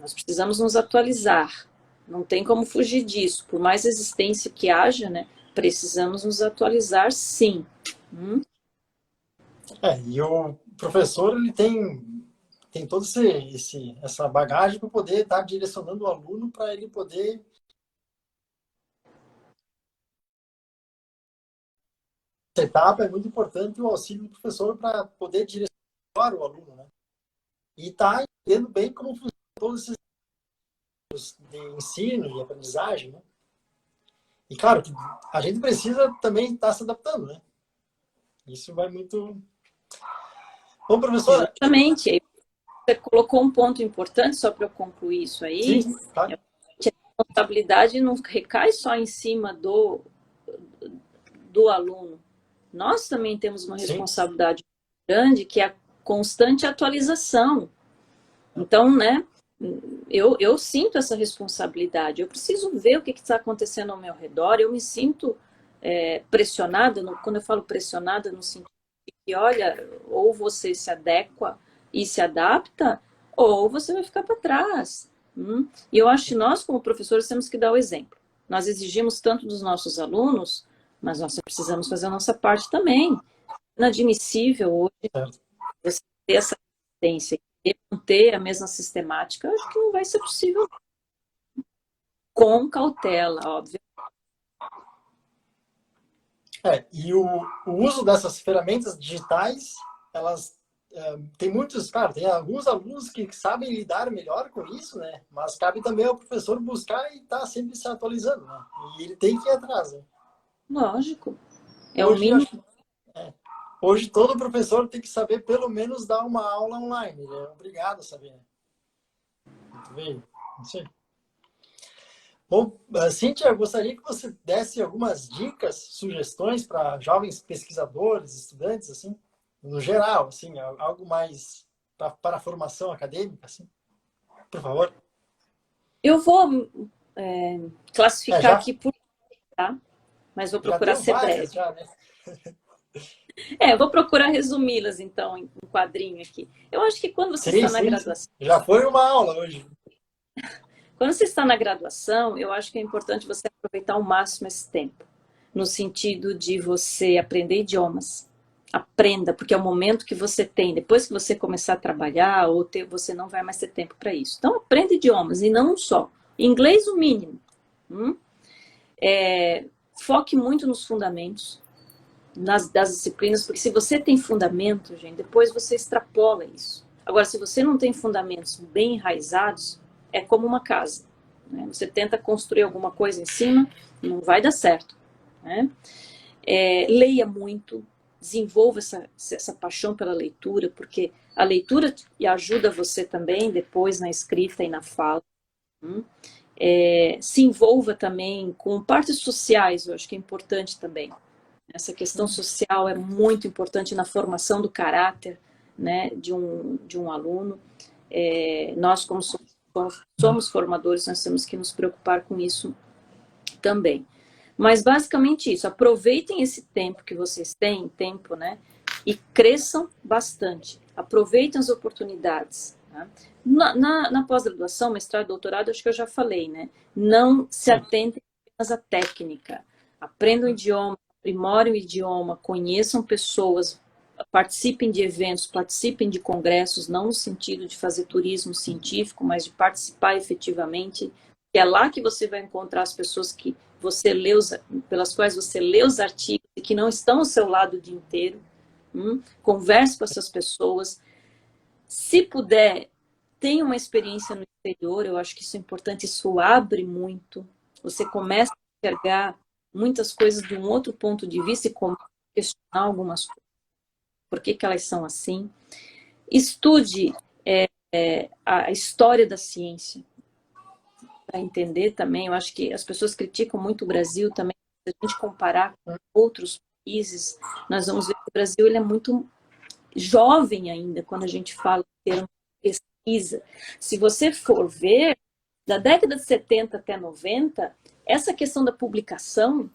Nós precisamos nos atualizar. Não tem como fugir disso. Por mais resistência que haja, né? Precisamos nos atualizar, sim. E o professor, ele tem toda essa bagagem para poder estar direcionando o aluno para ele poder. Essa etapa é muito importante, o auxílio do professor para poder direcionar o aluno, né? E está entendendo bem como funcionam todos esses de ensino e aprendizagem, né? E claro que a gente precisa também estar se adaptando, né? Isso vai muito. Bom, professora. Exatamente. Você colocou um ponto importante, só para eu concluir isso aí. Sim, claro. A responsabilidade não recai só em cima do aluno. Nós também temos uma responsabilidade grande, que é a constante atualização. Então, né, eu sinto essa responsabilidade. Eu preciso ver o que está acontecendo ao meu redor. Eu me sinto pressionada. Quando eu falo pressionada, no sentido de que, olha, ou você se adequa e se adapta, ou você vai ficar para trás. E eu acho que nós, como professores, temos que dar o exemplo. Nós exigimos tanto dos nossos alunos, mas nós precisamos fazer a nossa parte também. É inadmissível hoje você ter essa resistência e manter a mesma sistemática. Eu acho que não vai ser possível. com cautela, óbvio. E o uso dessas ferramentas digitais, elas tem muitos, claro, tem alguns alunos que sabem lidar melhor com isso, né? Mas cabe também ao professor buscar e estar sempre se atualizando, né? E ele tem que ir atrás, né? Lógico. É o Hoje, mínimo. hoje todo professor tem que saber pelo menos dar uma aula online. Ele é obrigado a saber, né? Muito bem. Não sei. Bom, Cíntia, eu gostaria que você desse algumas dicas, sugestões para jovens pesquisadores, estudantes, assim, no geral, assim, algo mais para a formação acadêmica, assim, por favor. Eu vou classificar Já, aqui por tá? Mas vou já procurar deu ser várias, breve. já, né? Eu vou procurar resumi-las, então, em um quadrinho aqui. Eu acho que quando você Sim, está na sim, sim. graduação, Já foi uma aula hoje. quando você está na graduação, eu acho que é importante você aproveitar ao máximo esse tempo, no sentido de você aprender idiomas. Aprenda, porque é o momento que você tem. Depois que você começar a trabalhar, você não vai mais ter tempo para isso. Então, aprenda idiomas, e não um só. Inglês, o mínimo. Foque muito nos fundamentos das disciplinas, porque se você tem fundamento, gente, depois você extrapola isso. Agora, se você não tem fundamentos bem enraizados, é como uma casa, né? Você tenta construir alguma coisa em cima, não vai dar certo, né? Leia muito, desenvolva essa paixão pela leitura, porque a leitura ajuda você também depois na escrita e na fala. Se envolva também com partes sociais, eu acho que é importante também. Essa questão social é muito importante na formação do caráter, né, de um aluno. Nós, como somos formadores, nós temos que nos preocupar com isso também. Mas, basicamente, isso. Aproveitem esse tempo que vocês têm, né, e cresçam bastante. Aproveitem as oportunidades. Né? Na pós-graduação, mestrado, doutorado, acho que eu já falei, né? Não se atentem apenas à técnica. Aprendam o idioma, aprimorem o idioma, conheçam pessoas, participem de eventos, participem de congressos, não no sentido de fazer turismo científico, mas de participar efetivamente. É lá que você vai encontrar as pessoas que você lê pelas quais você lê os artigos e que não estão ao seu lado o dia inteiro. Converse com essas pessoas. Se puder, tenha uma experiência no exterior, eu acho que isso é importante, isso abre muito. Você começa a enxergar muitas coisas de um outro ponto de vista e começa a questionar algumas coisas. Por que elas são assim? Estude a história da ciência, para entender também. Eu acho que as pessoas criticam muito o Brasil também. Se a gente comparar com outros países, nós vamos ver que o Brasil ele é muito jovem ainda, quando a gente fala em termos de pesquisa. Se você for ver, da década de 70 até 90, essa questão da publicação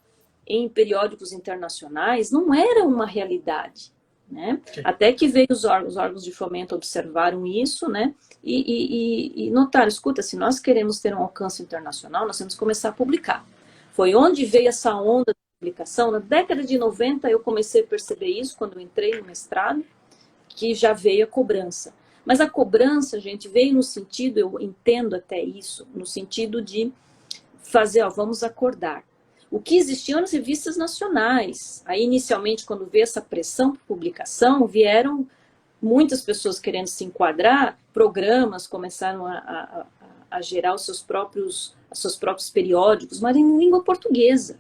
em periódicos internacionais não era uma realidade. Né? Até que veio os órgãos de fomento observaram isso, né? E notaram, escuta, se nós queremos ter um alcance internacional, nós temos que começar a publicar. Foi onde veio essa onda de publicação. Na década de 90 eu comecei a perceber isso, quando eu entrei no mestrado, que já veio a cobrança. Mas a cobrança, gente, veio no sentido, eu entendo até isso, no sentido de fazer, vamos acordar. O que existiam nas revistas nacionais. Aí, inicialmente, quando veio essa pressão por publicação, vieram muitas pessoas querendo se enquadrar, programas começaram a gerar os seus próprios periódicos, mas em língua portuguesa.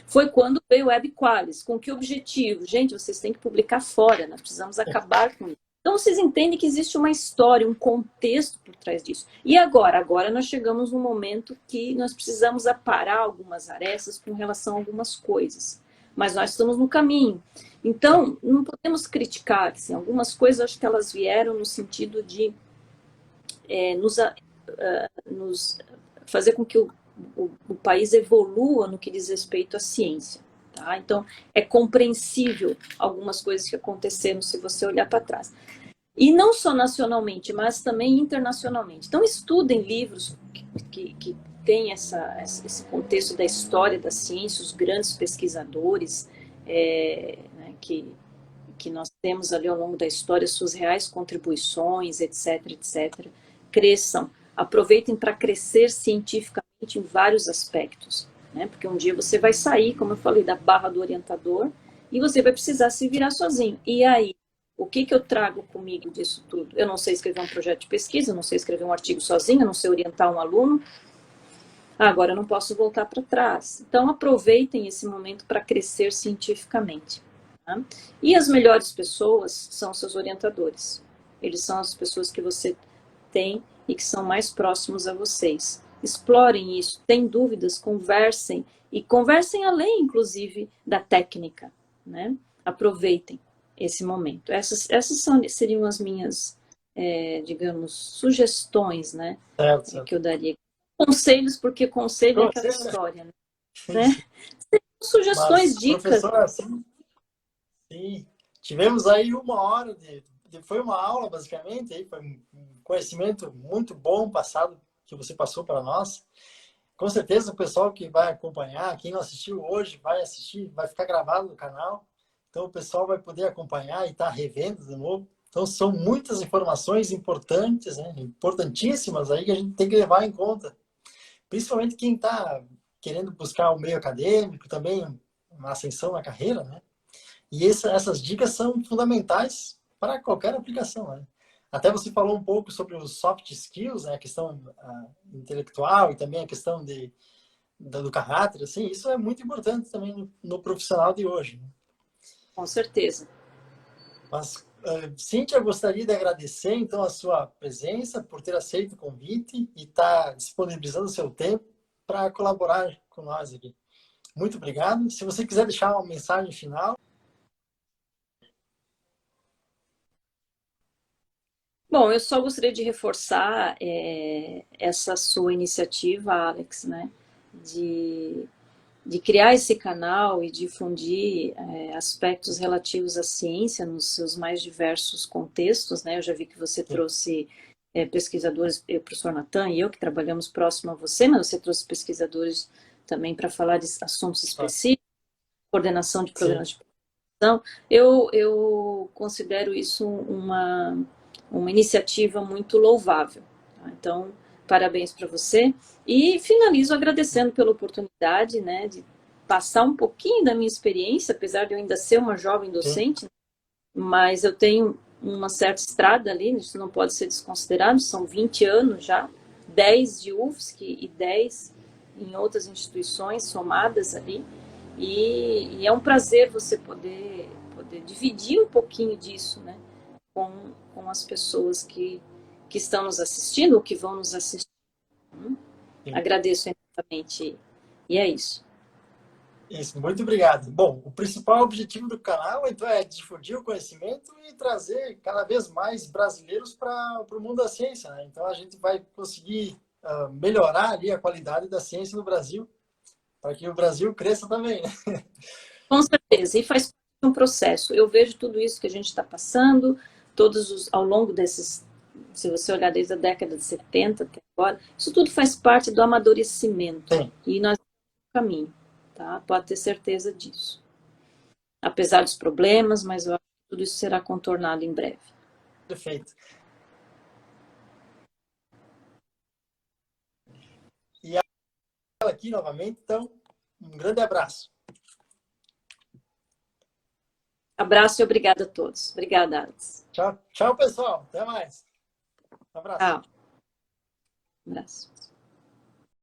Foi quando veio o Web Qualis. Com que objetivo? Gente, vocês têm que publicar fora, nós precisamos acabar com isso. Então, vocês entendem que existe uma história, um contexto por trás disso. E agora? Agora nós chegamos num momento que nós precisamos aparar algumas arestas com relação a algumas coisas. Mas nós estamos no caminho. Então, não podemos criticar. Assim, algumas coisas, acho que elas vieram no sentido de nos fazer com que o país evolua no que diz respeito à ciência. Tá? Então, é compreensível algumas coisas que aconteceram se você olhar para trás. E não só nacionalmente, mas também internacionalmente. Então, estudem livros que têm esse contexto da história da ciência, os grandes pesquisadores né, que nós temos ali ao longo da história, suas reais contribuições, etc, etc. Cresçam, aproveitem para crescer cientificamente em vários aspectos, né? Porque um dia você vai sair, como eu falei, da barra do orientador e você vai precisar se virar sozinho. E aí, o que eu trago comigo disso tudo? Eu não sei escrever um projeto de pesquisa, eu não sei escrever um artigo sozinho, eu não sei orientar um aluno. Agora eu não posso voltar para trás. Então, aproveitem esse momento para crescer cientificamente. Tá? E as melhores pessoas são seus orientadores. Eles são as pessoas que você tem e que são mais próximos a vocês. Explorem isso, tem dúvidas, conversem, e conversem além, inclusive, da técnica, né? Aproveitem esse momento. Essas seriam as minhas, digamos, sugestões, né? Certo, certo. Que eu daria. Conselhos, porque conselho é aquela história, né? Sugestões, Mas, dicas. professora, sim, tivemos aí uma hora foi uma aula, basicamente, aí foi um conhecimento muito bom passado, que você passou para nós. Com certeza o pessoal que vai acompanhar, quem não assistiu hoje, vai assistir, vai ficar gravado no canal. Então o pessoal vai poder acompanhar e estar revendo de novo. Então são muitas informações importantes, né? Importantíssimas aí que a gente tem que levar em conta. Principalmente quem está querendo buscar o meio acadêmico, também uma ascensão na carreira, né? E essas dicas são fundamentais para qualquer aplicação, né? Até você falou um pouco sobre os soft skills, né? A questão intelectual e também a questão do caráter, assim, isso é muito importante também no profissional de hoje, né? Com certeza. Mas, Cíntia, eu gostaria de agradecer, então, a sua presença, por ter aceito o convite e estar disponibilizando o seu tempo para colaborar com nós aqui. Muito obrigado. Se você quiser deixar uma mensagem final. Bom, eu só gostaria de reforçar essa sua iniciativa, Alex, né? De criar esse canal e difundir aspectos relativos à ciência nos seus mais diversos contextos, né? Eu já vi que você trouxe pesquisadores, o professor Natan e eu, que trabalhamos próximo a você, mas você trouxe pesquisadores também para falar de assuntos específicos, coordenação de programas de produção. Eu considero isso uma iniciativa muito louvável. Tá? Então, parabéns para você. E finalizo agradecendo pela oportunidade, né, de passar um pouquinho da minha experiência, apesar de eu ainda ser uma jovem docente, mas eu tenho uma certa estrada ali, isso não pode ser desconsiderado, são 20 anos já, 10 de UFSC e 10 em outras instituições somadas ali, e é um prazer você poder dividir um pouquinho disso, né, com as pessoas que estão nos assistindo ou que vão nos assistir. Agradeço imensamente. E é isso. Isso, muito obrigado. Bom, o principal objetivo do canal, então, é difundir o conhecimento e trazer cada vez mais brasileiros para o mundo da ciência, né? Então, a gente vai conseguir melhorar ali a qualidade da ciência no Brasil, para que o Brasil cresça também, né? Com certeza, e faz parte de um processo. Eu vejo tudo isso que a gente está passando, ao longo desses, se você olhar desde a década de 70 até agora, isso tudo faz parte do amadurecimento. Sim. E nós estamos no caminho, tá? Pode ter certeza disso. Apesar dos problemas, mas eu acho que tudo isso será contornado em breve. Perfeito. E aqui novamente, então, um grande abraço. Abraço e obrigada a todos. Obrigada, Alex. Tchau, tchau, pessoal. Até mais. Um abraço. Tchau. Um abraço.